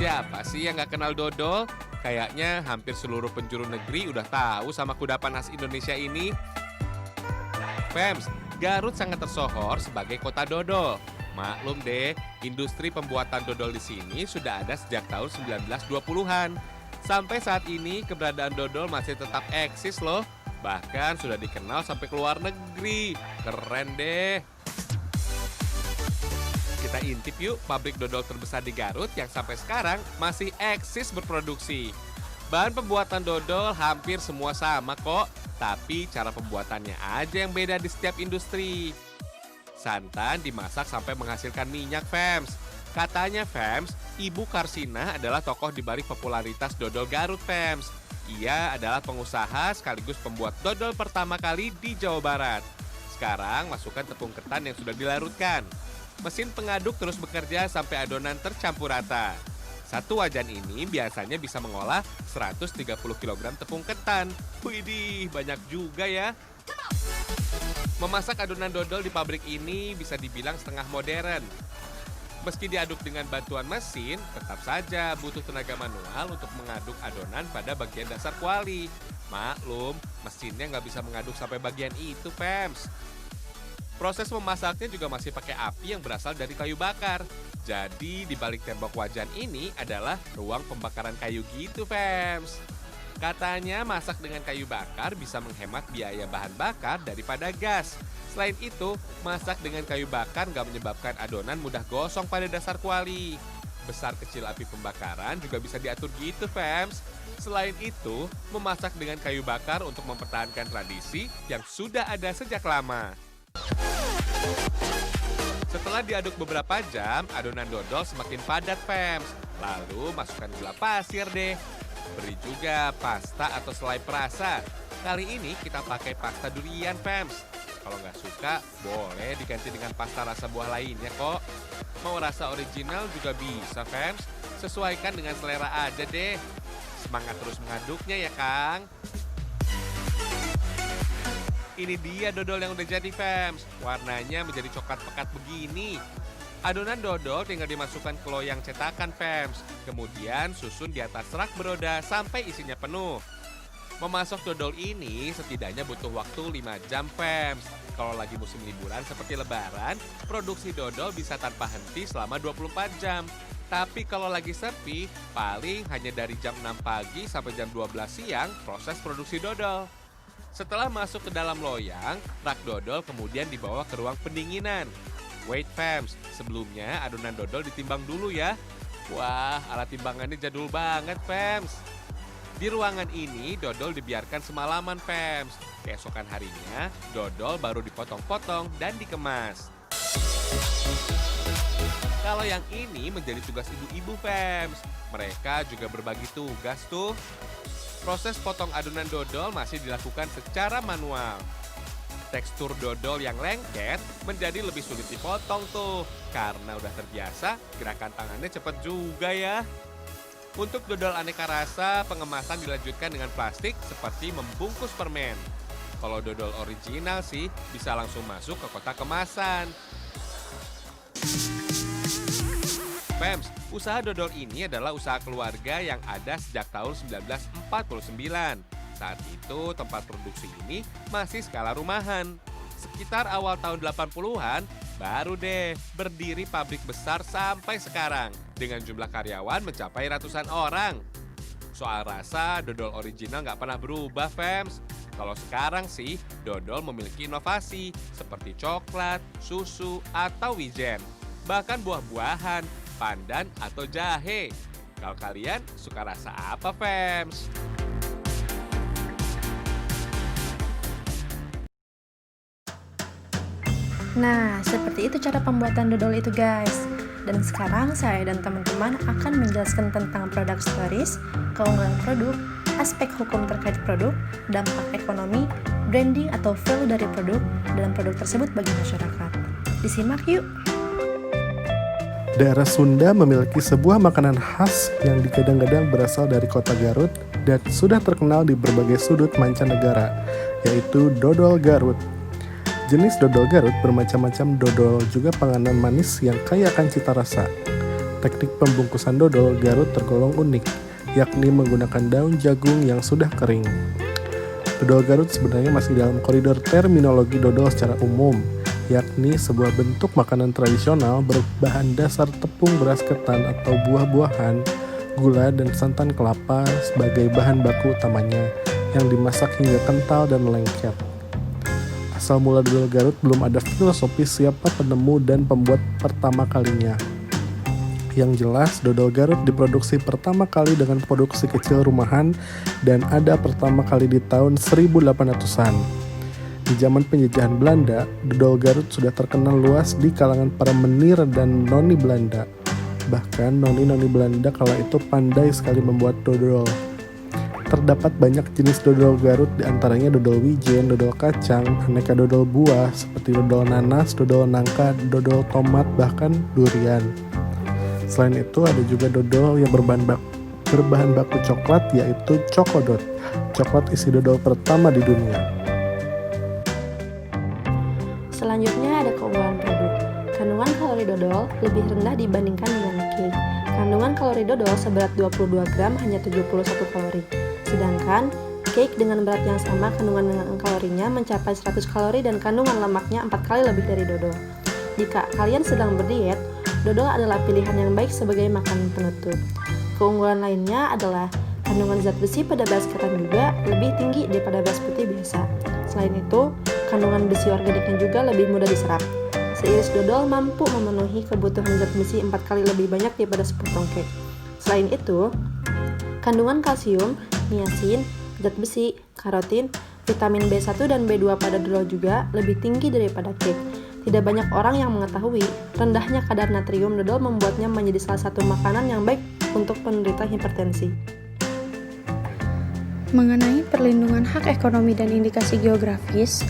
Siapa sih yang nggak kenal dodol? Kayaknya hampir seluruh penjuru negeri udah tahu sama kudapan khas Indonesia ini. Fems, Garut sangat tersohor sebagai kota dodol. Maklum deh, industri pembuatan dodol di sini sudah ada sejak tahun 1920-an. Sampai saat ini keberadaan dodol masih tetap eksis loh. Bahkan sudah dikenal sampai ke luar negeri. Keren deh. Kita intip yuk pabrik dodol terbesar di Garut yang sampai sekarang masih eksis berproduksi. Bahan pembuatan dodol hampir semua sama kok, tapi cara pembuatannya aja yang beda di setiap industri. Santan dimasak sampai menghasilkan minyak, Fems. Katanya, Fems, Ibu Karsina adalah tokoh di balik popularitas dodol Garut, Fems. Ia adalah pengusaha sekaligus pembuat dodol pertama kali di Jawa Barat. Sekarang masukkan tepung ketan yang sudah dilarutkan. Mesin pengaduk terus bekerja sampai adonan tercampur rata. Satu wajan ini biasanya bisa mengolah 130 kg tepung ketan. Widih, banyak juga ya. Memasak adonan dodol di pabrik ini bisa dibilang setengah modern. Meski diaduk dengan bantuan mesin, tetap saja butuh tenaga manual untuk mengaduk adonan pada bagian dasar kuali. Maklum, mesinnya nggak bisa mengaduk sampai bagian itu, Pems. Proses memasaknya juga masih pakai api yang berasal dari kayu bakar. Jadi di balik tembok wajan ini adalah ruang pembakaran kayu gitu, Fems. Katanya masak dengan kayu bakar bisa menghemat biaya bahan bakar daripada gas. Selain itu, masak dengan kayu bakar nggak menyebabkan adonan mudah gosong pada dasar kuali. Besar kecil api pembakaran juga bisa diatur gitu, Fems. Selain itu, memasak dengan kayu bakar untuk mempertahankan tradisi yang sudah ada sejak lama. Setelah diaduk beberapa jam, adonan dodol semakin padat, Fems. Lalu masukkan gula pasir deh. Beri juga pasta atau selai perasa. Kali ini kita pakai pasta durian, Fems. Kalau nggak suka, boleh diganti dengan pasta rasa buah lainnya kok. Mau rasa original juga bisa, Fems. Sesuaikan dengan selera aja deh. Semangat terus mengaduknya ya, Kang. Ini dia dodol yang udah jadi, Fems. Warnanya menjadi coklat pekat begini. Adonan dodol tinggal dimasukkan ke loyang cetakan, Fems. Kemudian susun di atas rak beroda sampai isinya penuh. Memasak dodol ini setidaknya butuh waktu 5 jam, Fems. Kalau lagi musim liburan seperti lebaran, produksi dodol bisa tanpa henti selama 24 jam. Tapi kalau lagi sepi, paling hanya dari jam 6 pagi sampai jam 12 siang proses produksi dodol. Setelah masuk ke dalam loyang, rak dodol kemudian dibawa ke ruang pendinginan. Wait, Fems, sebelumnya adonan dodol ditimbang dulu ya. Wah, alat timbangannya jadul banget, Fems. Di ruangan ini, dodol dibiarkan semalaman, Fems. Keesokan harinya, dodol baru dipotong-potong dan dikemas. Kalau yang ini menjadi tugas ibu-ibu, Fems. Mereka juga berbagi tugas tuh. Proses potong adonan dodol masih dilakukan secara manual. Tekstur dodol yang lengket menjadi lebih sulit dipotong tuh. Karena udah terbiasa, gerakan tangannya cepat juga ya. Untuk dodol aneka rasa, pengemasan dilanjutkan dengan plastik seperti membungkus permen. Kalau dodol original sih bisa langsung masuk ke kotak kemasan. Fems, usaha dodol ini adalah usaha keluarga yang ada sejak tahun 1949. Saat itu tempat produksi ini masih skala rumahan. Sekitar awal tahun 80-an, baru deh berdiri pabrik besar sampai sekarang. Dengan jumlah karyawan mencapai ratusan orang. Soal rasa, dodol original nggak pernah berubah, Fems. Kalau sekarang sih, dodol memiliki inovasi seperti coklat, susu, atau wijen. Bahkan buah-buahan, pandan, atau jahe. Kalau kalian suka rasa apa, Fems? Nah, seperti itu cara pembuatan dodol itu, guys. Dan sekarang saya dan teman-teman akan menjelaskan tentang product stories, keunggulan produk, aspek hukum terkait produk, dampak ekonomi, branding atau value dari produk dalam produk tersebut bagi masyarakat. Disimak yuk! Daerah Sunda memiliki sebuah makanan khas yang digadang-gadang berasal dari kota Garut dan sudah terkenal di berbagai sudut mancanegara, yaitu dodol Garut. Jenis dodol Garut bermacam-macam dodol juga panganan manis yang kaya akan cita rasa. Teknik pembungkusan dodol Garut tergolong unik, yakni menggunakan daun jagung yang sudah kering. Dodol Garut sebenarnya masih dalam koridor terminologi dodol secara umum, yakni sebuah bentuk makanan tradisional berbahan dasar tepung beras ketan atau buah-buahan, gula dan santan kelapa sebagai bahan baku utamanya, yang dimasak hingga kental dan lengket. Asal mula dodol Garut belum ada filosofi siapa penemu dan pembuat pertama kalinya. Yang jelas, dodol Garut diproduksi pertama kali dengan produksi kecil rumahan dan ada pertama kali di tahun 1800-an. Di zaman penjajahan Belanda, dodol Garut sudah terkenal luas di kalangan para menir dan noni Belanda. Bahkan noni-noni Belanda kala itu pandai sekali membuat dodol. Terdapat banyak jenis dodol Garut, diantaranya dodol wijen, dodol kacang, aneka dodol buah seperti dodol nanas, dodol nangka, dodol tomat, bahkan durian. Selain itu ada juga dodol yang berbahan baku coklat, yaitu Cokodot, coklat isi dodol pertama di dunia. Selanjutnya ada keunggulan produk. Kandungan kalori dodol lebih rendah dibandingkan dengan cake. Kandungan kalori dodol seberat 22 gram hanya 71 kalori. Sedangkan cake dengan berat yang sama kandungan dengan kalorinya mencapai 100 kalori dan kandungan lemaknya 4 kali lebih dari dodol. Jika kalian sedang berdiet, dodol adalah pilihan yang baik sebagai makanan penutup. Keunggulan lainnya adalah kandungan zat besi pada beras ketan juga lebih tinggi daripada beras putih biasa. Selain itu, kandungan besi organiknya juga lebih mudah diserap. Seiris dodol mampu memenuhi kebutuhan zat besi 4 kali lebih banyak daripada sepotong cake. Selain itu, kandungan kalsium, niacin, zat besi, karotin, vitamin B1 dan B2 pada dodol juga lebih tinggi daripada cake. Tidak banyak orang yang mengetahui rendahnya kadar natrium dodol membuatnya menjadi salah satu makanan yang baik untuk penderita hipertensi. Mengenai perlindungan hak ekonomi dan indikasi geografis,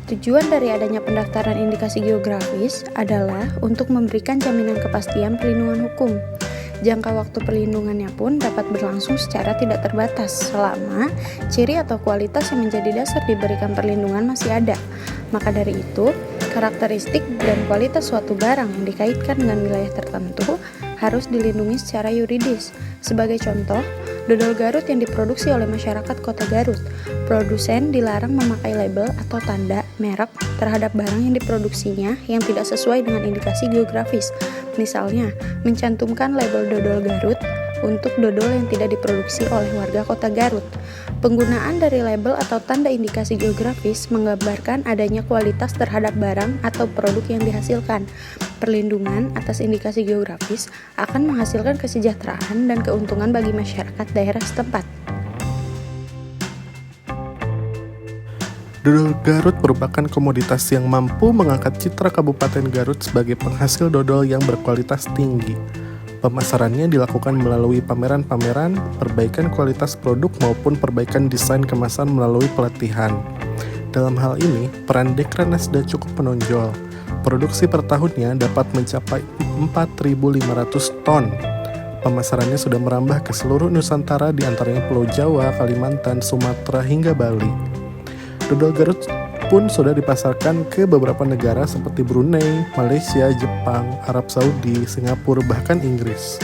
tujuan dari adanya pendaftaran indikasi geografis adalah untuk memberikan jaminan kepastian perlindungan hukum. Jangka waktu perlindungannya pun dapat berlangsung secara tidak terbatas selama ciri atau kualitas yang menjadi dasar diberikan perlindungan masih ada. Maka dari itu, karakteristik dan kualitas suatu barang yang dikaitkan dengan wilayah tertentu harus dilindungi secara yuridis. Sebagai contoh, dodol Garut yang diproduksi oleh masyarakat Kota Garut, produsen dilarang memakai label atau tanda merek terhadap barang yang diproduksinya yang tidak sesuai dengan indikasi geografis. Misalnya, mencantumkan label dodol Garut untuk dodol yang tidak diproduksi oleh warga Kota Garut. Penggunaan dari label atau tanda indikasi geografis menggambarkan adanya kualitas terhadap barang atau produk yang dihasilkan. Perlindungan atas indikasi geografis akan menghasilkan kesejahteraan dan keuntungan bagi masyarakat daerah setempat. Dodol Garut merupakan komoditas yang mampu mengangkat citra Kabupaten Garut sebagai penghasil dodol yang berkualitas tinggi. Pemasarannya dilakukan melalui pameran-pameran, perbaikan kualitas produk maupun perbaikan desain kemasan melalui pelatihan. Dalam hal ini, peran Dekranasda cukup menonjol. Produksi per tahunnya dapat mencapai 4.500 ton. Pemasarannya sudah merambah ke seluruh Nusantara, di antaranya Pulau Jawa, Kalimantan, Sumatera, hingga Bali. Dodol Garut pun sudah dipasarkan ke beberapa negara seperti Brunei, Malaysia, Jepang, Arab Saudi, Singapura, bahkan Inggris.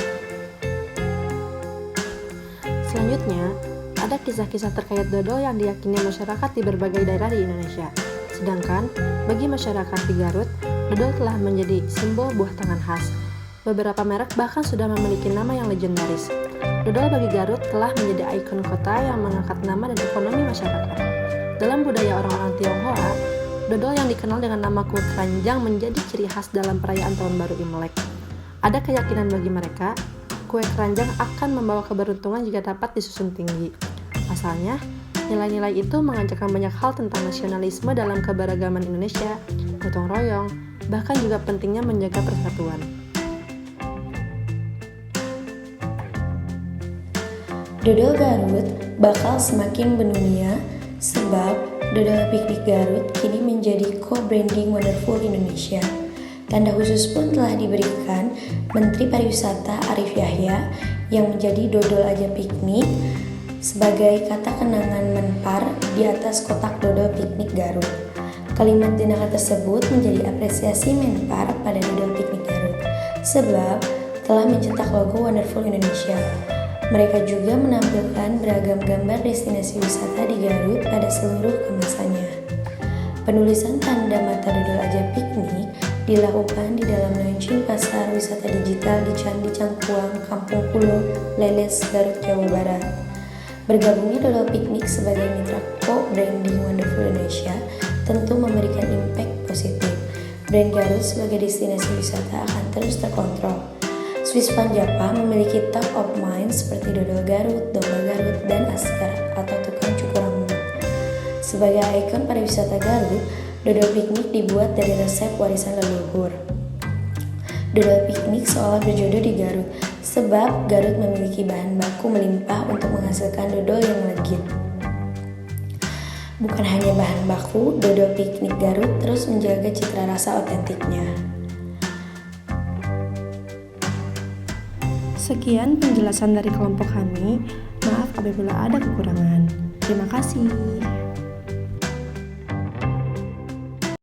Selanjutnya, ada kisah-kisah terkait dodol yang diyakini masyarakat di berbagai daerah di Indonesia. Sedangkan, bagi masyarakat di Garut, dodol telah menjadi simbol buah tangan khas. Beberapa merek bahkan sudah memiliki nama yang legendaris. Dodol bagi Garut telah menjadi ikon kota yang mengangkat nama dan ekonomi masyarakat. Dalam budaya orang-orang Tionghoa, dodol yang dikenal dengan nama kue keranjang menjadi ciri khas dalam perayaan Tahun Baru Imlek. Ada keyakinan bagi mereka, kue keranjang akan membawa keberuntungan jika dapat disusun tinggi. Pasalnya, nilai-nilai itu mengajarkan banyak hal tentang nasionalisme dalam keberagaman Indonesia, gotong royong, bahkan juga pentingnya menjaga persatuan. Dodol Garut bakal semakin mendunia sebab dodol piknik Garut kini menjadi co-branding Wonderful Indonesia. Tanda khusus pun telah diberikan Menteri Pariwisata Arif Yahya yang menjadi dodol aja piknik sebagai kata kenangan Menpar di atas kotak dodol piknik Garut. Kalimat jenaka tersebut menjadi apresiasi Menpar pada dodol piknik Garut, sebab telah mencetak logo Wonderful Indonesia. Mereka juga menampilkan beragam gambar destinasi wisata di Garut pada seluruh kemasannya. Penulisan tanda mata dodol aja piknik dilakukan di dalam launching pasar wisata digital di Candi Cangkuang, Kampung Pulo, Leles, Garut, Jawa Barat. Bergabungnya dodol piknik sebagai mitra co-branding Wonderful Indonesia tentu memberikan impact positif. Brand Garut sebagai destinasi wisata akan terus terkontrol. Swiss Panjapa memiliki top of mind seperti dodol Garut, domba Garut, dan askar atau tukang cukur rambut. Sebagai ikon pariwisata Garut, dodol piknik dibuat dari resep warisan leluhur. Dodol piknik seolah berjodoh di Garut, sebab Garut memiliki bahan baku melimpah untuk menghasilkan dodol yang legit. Bukan hanya bahan baku, dodol piknik Garut terus menjaga citra rasa otentiknya. Sekian penjelasan dari kelompok kami. Maaf apabila ada kekurangan. Terima kasih.